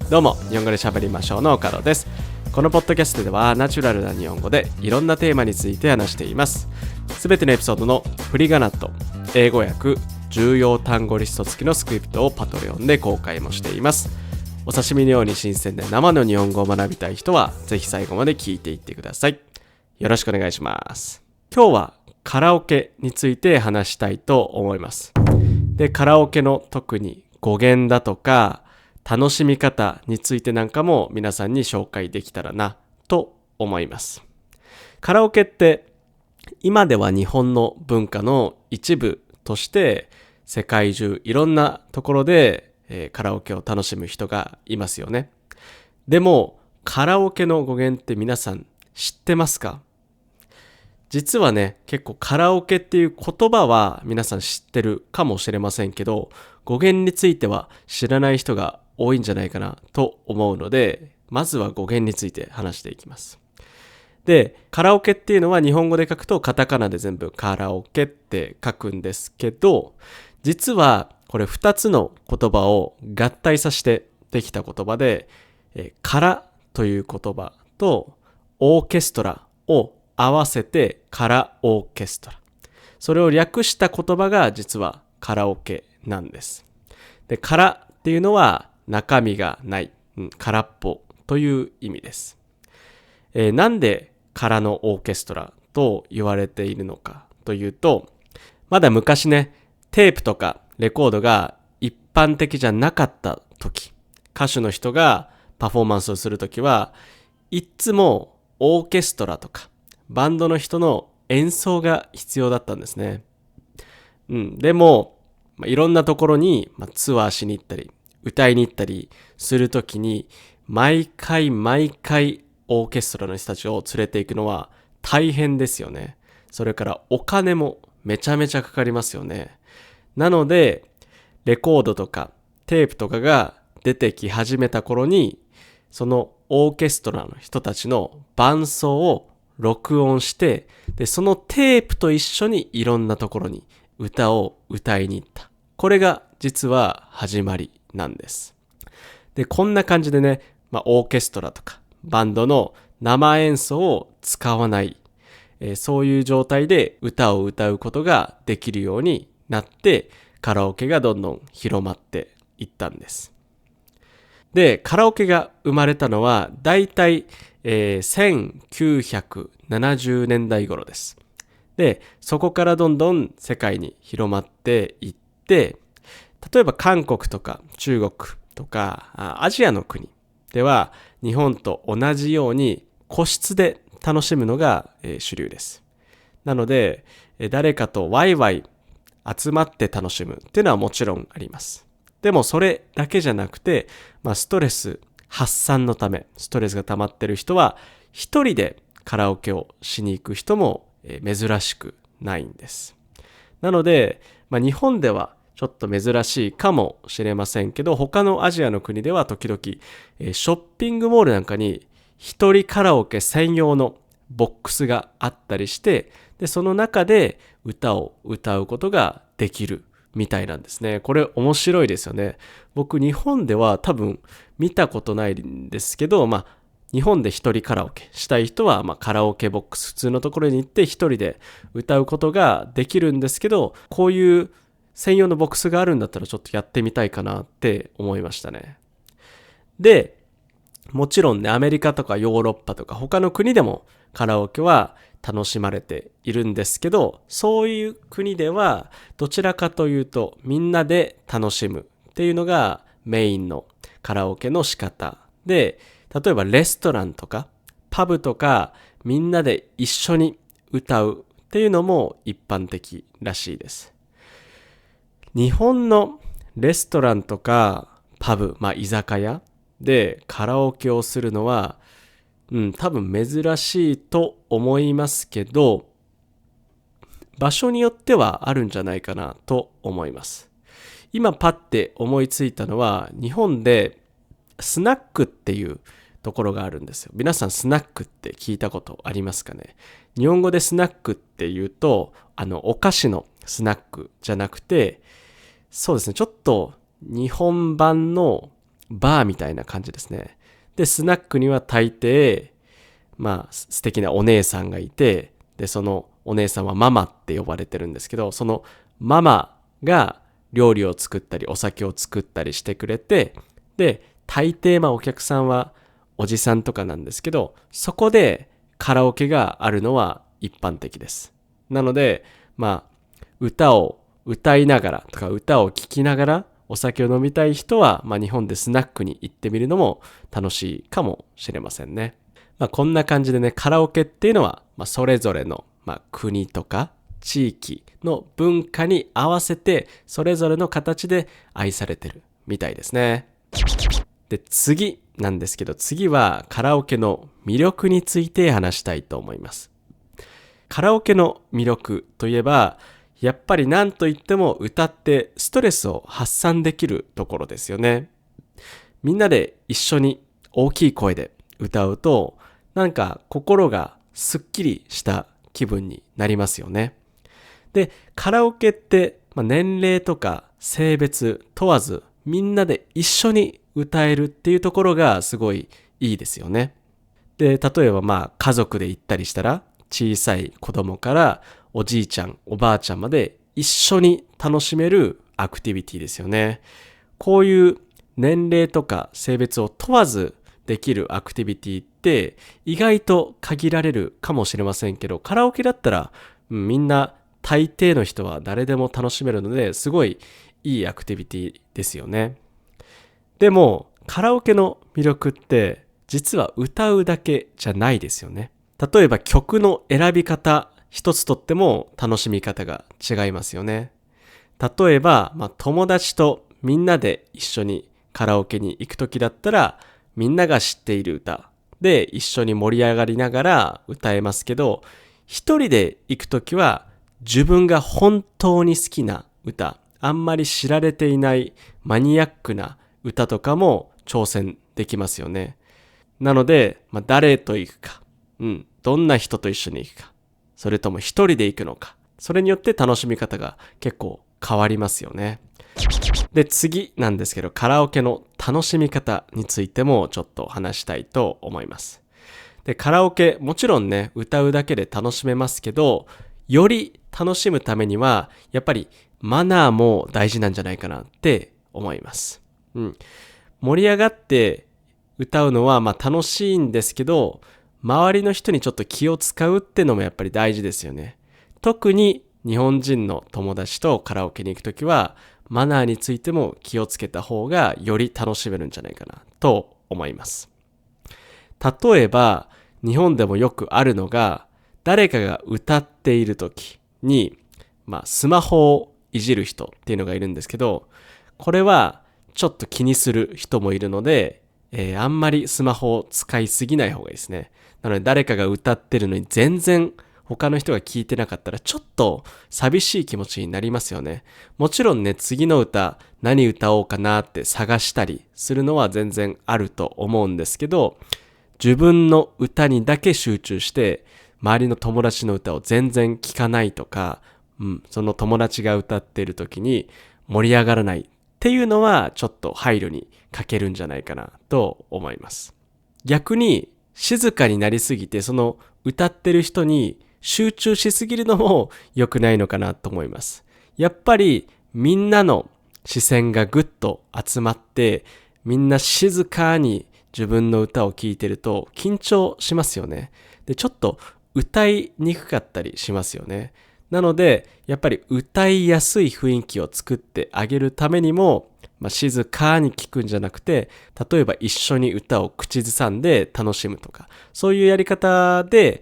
どうも、日本語で喋りましょうの岡野です。このポッドキャストではナチュラルな日本語でいろんなテーマについて話しています。すべてのエピソードの振り仮名と英語訳、重要単語リスト付きのスクリプトをパトレオンで公開もしています。お刺身のように新鮮で生の日本語を学びたい人はぜひ最後まで聞いていってください。よろしくお願いします。今日はカラオケについて話したいと思います。で、カラオケの特に語源だとか楽しみ方についてなんかも皆さんに紹介できたらなと思います。カラオケって今では日本の文化の一部として世界中いろんなところでカラオケを楽しむ人がいますよね。でもカラオケの語源って皆さん知ってますか？実はね、結構カラオケっていう言葉は皆さん知ってるかもしれませんけど、語源については知らない人が多いんじゃないかなと思うので、まずは語源について話していきます。で、カラオケっていうのは日本語で書くとカタカナで全部カラオケって書くんですけど、実はこれ2つの言葉を合体させてできた言葉で、カラという言葉とオーケストラを合わせてカラオーケストラ。それを略した言葉が実はカラオケなんです。で、カラっていうのは中身がない、空っぽという意味です。なんでカラのオーケストラと言われているのかというと、まだ昔ね、テープとかレコードが一般的じゃなかった時、歌手の人がパフォーマンスをするときはいつもオーケストラとかバンドの人の演奏が必要だったんですね。でも、いろんなところにツアーしに行ったり歌いに行ったりするときに毎回オーケストラの人たちを連れて行くのは大変ですよね。それからお金もめちゃめちゃかかりますよね。なのでレコードとかテープとかが出てき始めた頃にそのオーケストラの人たちの伴奏を録音して、でそのテープと一緒にいろんなところに歌を歌いに行った。これが実は始まりなんです。で、こんな感じでね、オーケストラとかバンドの生演奏を使わない、そういう状態で歌を歌うことができるようになって、カラオケがどんどん広まっていったんです。で、カラオケが生まれたのはだいたい1970年代頃です。で、そこからどんどん世界に広まっていって、例えば韓国とか中国とかアジアの国では日本と同じように個室で楽しむのが主流です。なので、誰かとワイワイ集まって楽しむっていうのはもちろんあります。でもそれだけじゃなくて、ストレス発散のため、ストレスが溜まってる人は一人でカラオケをしに行く人も珍しくないんです。なので、日本ではちょっと珍しいかもしれませんけど、他のアジアの国では時々ショッピングモールなんかに一人カラオケ専用のボックスがあったりして、でその中で歌を歌うことができるみたいなんですね。これ面白いですよね。僕日本では多分見たことないんですけど、日本で一人カラオケしたい人はカラオケボックス普通のところに行って一人で歌うことができるんですけど、こういう専用のボックスがあるんだったらちょっとやってみたいかなって思いましたね。で、もちろんね、アメリカとかヨーロッパとか他の国でもカラオケは楽しまれているんですけど、そういう国ではどちらかというとみんなで楽しむっていうのがメインのカラオケの仕方で、例えばレストランとかパブとかみんなで一緒に歌うっていうのも一般的らしいです。日本のレストランとかパブ、居酒屋でカラオケをするのは多分珍しいと思いますけど、場所によってはあるんじゃないかなと思います。今パッて思いついたのは、日本でスナックっていうところがあるんですよ。皆さんスナックって聞いたことありますかね？日本語でスナックっていうと、お菓子のスナックじゃなくて、そうですね、ちょっと日本版のバーみたいな感じですね。で、スナックには大抵、素敵なお姉さんがいて、で、そのお姉さんはママって呼ばれてるんですけど、そのママが料理を作ったり、お酒を作ったりしてくれて、で、大抵お客さんはおじさんとかなんですけど、そこでカラオケがあるのは一般的です。なので、歌を歌いながらとか歌を聴きながらお酒を飲みたい人は、日本でスナックに行ってみるのも楽しいかもしれませんね。こんな感じでね、カラオケっていうのは、それぞれの、国とか地域の文化に合わせてそれぞれの形で愛されてるみたいですね。で、次なんですけど、次はカラオケの魅力について話したいと思います。カラオケの魅力といえば、やっぱり何と言っても歌ってストレスを発散できるところですよね。みんなで一緒に大きい声で歌うと、なんか心がすっきりした気分になりますよね。で、カラオケって、年齢とか性別問わずみんなで一緒に歌えるっていうところがすごいいいですよね。で、例えば家族で行ったりしたら、小さい子供からおじいちゃん、おばあちゃんまで一緒に楽しめるアクティビティですよね。こういう年齢とか性別を問わずできるアクティビティって意外と限られるかもしれませんけど、カラオケだったら、みんな大抵の人は誰でも楽しめるので、すごいいいアクティビティですよね。でもカラオケの魅力って実は歌うだけじゃないですよね。例えば曲の選び方一つとっても楽しみ方が違いますよね。例えば、友達とみんなで一緒にカラオケに行くときだったら、みんなが知っている歌で一緒に盛り上がりながら歌えますけど、一人で行くときは自分が本当に好きな歌、あんまり知られていないマニアックな歌とかも挑戦できますよね。なので、誰と行くか、どんな人と一緒に行くか、それとも一人で行くのか、それによって楽しみ方が結構変わりますよね。で、次なんですけど、カラオケの楽しみ方についてもちょっと話したいと思います。で、カラオケもちろんね、歌うだけで楽しめますけど、より楽しむためにはやっぱりマナーも大事なんじゃないかなって思います。盛り上がって歌うのは楽しいんですけど、周りの人にちょっと気を使うってのもやっぱり大事ですよね。特に日本人の友達とカラオケに行くときは、マナーについても気をつけた方がより楽しめるんじゃないかなと思います。例えば、日本でもよくあるのが、誰かが歌っているときに、スマホをいじる人っていうのがいるんですけど、これはちょっと気にする人もいるので、あんまりスマホを使いすぎない方がいいですね。なので誰かが歌ってるのに全然他の人が聞いてなかったらちょっと寂しい気持ちになりますよね。もちろんね、次の歌何歌おうかなって探したりするのは全然あると思うんですけど、自分の歌にだけ集中して周りの友達の歌を全然聞かないとか、その友達が歌っている時に盛り上がらないっていうのはちょっと配慮に欠けるんじゃないかなと思います。逆に静かになりすぎてその歌ってる人に集中しすぎるのも良くないのかなと思います。やっぱりみんなの視線がぐっと集まってみんな静かに自分の歌を聴いてると緊張しますよね。で、ちょっと歌いにくかったりしますよね。なのでやっぱり歌いやすい雰囲気を作ってあげるためにも、静かに聴くんじゃなくて、例えば一緒に歌を口ずさんで楽しむとか、そういうやり方で、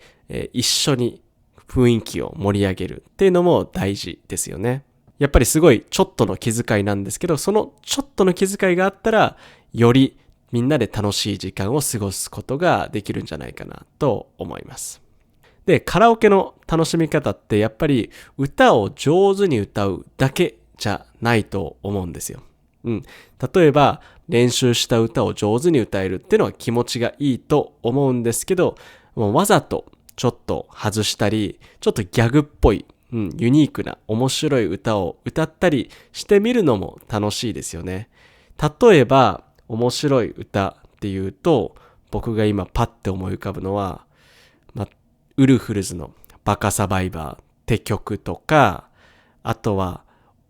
一緒に雰囲気を盛り上げるっていうのも大事ですよね。やっぱりすごいちょっとの気遣いなんですけど、そのちょっとの気遣いがあったら、よりみんなで楽しい時間を過ごすことができるんじゃないかなと思います。で、カラオケの楽しみ方ってやっぱり歌を上手に歌うだけじゃないと思うんですよ。例えば練習した歌を上手に歌えるっていうのは気持ちがいいと思うんですけど、もうわざとちょっと外したり、ちょっとギャグっぽい、ユニークな面白い歌を歌ったりしてみるのも楽しいですよね。例えば面白い歌っていうと、僕が今パッて思い浮かぶのは、ウルフルズのバカサバイバーって曲とか、あとは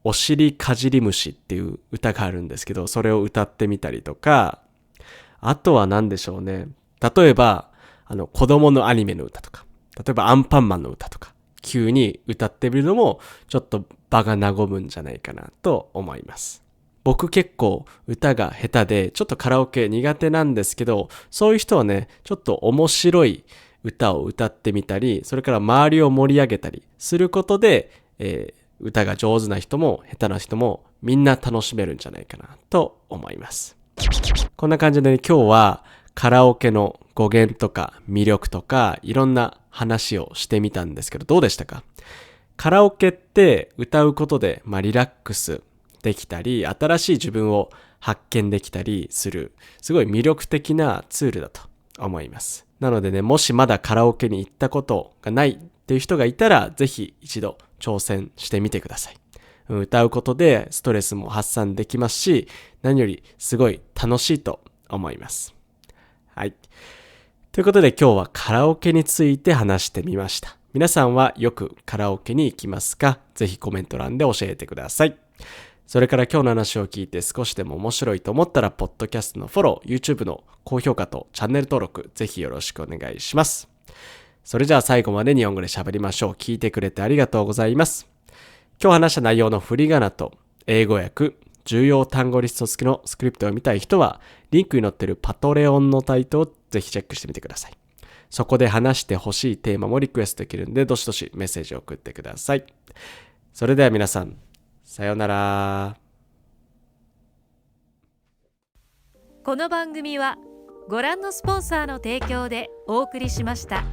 お尻かじり虫っていう歌があるんですけど、それを歌ってみたりとか、あとは何でしょうね。例えば、子供のアニメの歌とか、例えばアンパンマンの歌とか、急に歌ってみるのも、ちょっと場が和むんじゃないかなと思います。僕結構歌が下手で、ちょっとカラオケ苦手なんですけど、そういう人はね、ちょっと面白い歌を歌ってみたり、それから周りを盛り上げたりすることで、歌が上手な人も下手な人もみんな楽しめるんじゃないかなと思います。こんな感じで、ね、今日はカラオケの語源とか魅力とかいろんな話をしてみたんですけど、どうでしたか？カラオケって歌うことで、リラックスできたり、新しい自分を発見できたりする、すごい魅力的なツールだと思います。なのでね、もしまだカラオケに行ったことがないっていう人がいたら、ぜひ一度挑戦してみてください。歌うことでストレスも発散できますし、何よりすごい楽しいと思います。はい。ということで今日はカラオケについて話してみました。皆さんはよくカラオケに行きますか？ぜひコメント欄で教えてください。それから今日の話を聞いて少しでも面白いと思ったら、ポッドキャストのフォロー、YouTube の高評価とチャンネル登録、ぜひよろしくお願いします。それじゃあ最後まで日本語で喋りましょう。聞いてくれてありがとうございます。今日話した内容の振り仮名と英語訳、重要単語リスト付きのスクリプトを見たい人は、リンクに載っているパトレオンのサイトをぜひチェックしてみてください。そこで話してほしいテーマもリクエストできるんで、どしどしメッセージを送ってください。それでは皆さん、さようなら。この番組はご覧のスポンサーの提供でお送りしました。